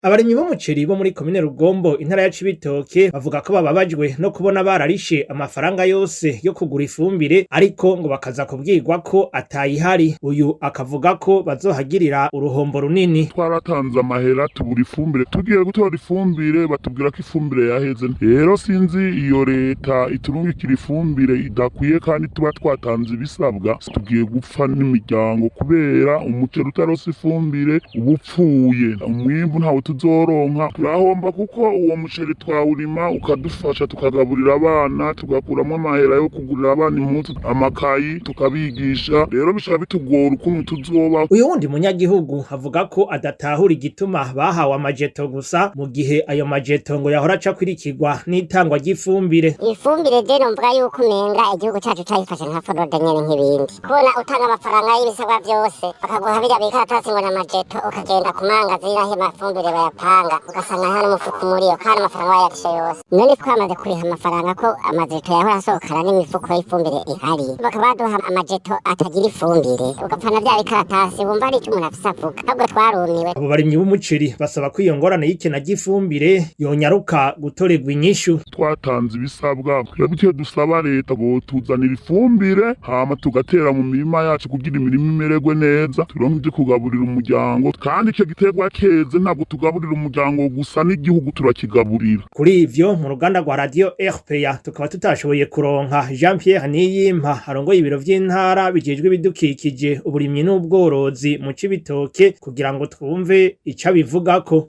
Abarimyi b'umuceri bo muri komine Rugombo intara ya Cibitoke bavuga ko bababajwe no kubona bararishe amafaranga yose yo kugura ifumbire ariko ngo bakaza kubwirwa ko atayihari. Uyu akavuga ko bazohagirira uruhombo runini. Twaratanze amahera tubura ifumbire, tugiye gutora ifumbire batubwira ko ifumbire yaheze. Rero sinzi iyo leta iturungikira ifumbire idakwiye kandi tuba twatanze ibisabwa, tugiye gupfa n'imiryango kubera umuceri utarose ifumbire ubupfuye. Umwimbu ntawo tuzoronka, turahomba kuko uwo muceri twawurima ukadufasha tukagaburira abana, tugakuramo amahera yo kugurira abana impuzu, amakayi tukabigisha. Rero bishobora bitugora ukuntu tuzoba. Uyu wundi munyagihugu avuga ko adatahura igituma bahawe amajeto gusa mu gihe ayo majeto ngo yahora aca kwirikirwa n'itangwa ry'ifumbire. Ifumbire je numva yuko umenga igihugu cacu cayifashe nka forode nyene nk'ibindi. Kubona utanga amafaranga y'ibisabwa byose bakaguha birya bikaratasi ngo n'amajeto ukagenda kumangazira aho amafumbire bayapanga ugasanga nta n'umufuko muriyo kandi amafaranga wayarishe yose. None twamaze kuriha amafaranga ko amajeto yahora asohokana n'imifuko y'ifumbire ihari, bakaba baduha amajeto atagira ifumbire ugapfana vya bikaratasi wumva ari icyo umuntu afise avuga. Ahubwo twarumiwe. Abo barimyi b'umuceri basaba ko iyo ngorane y'ikena ry'ifumbire yonyaruka gutorerwa inyishu. Twatanze ibisabwa, twebwe dusaba leta ngo tuzanire ifumbire hama tugatera mu mirima yacu kugira imirima imererwe neza, turonke ivyo kugaburira umuryango, kandi ico giterwa keze ntabwo tugaburira umuryango gusa n'igihugu turakigaburira. Kuri ivyo mu ruganda rwa radio RPA tukaba tutashoboye kuronka Jean Pierre Niyimpa arongoye ibiro vy'intara bijejwe ibidukikije uburimyi n'ubworozi mu Cibitoke kugira ngo twumve ico abivugako.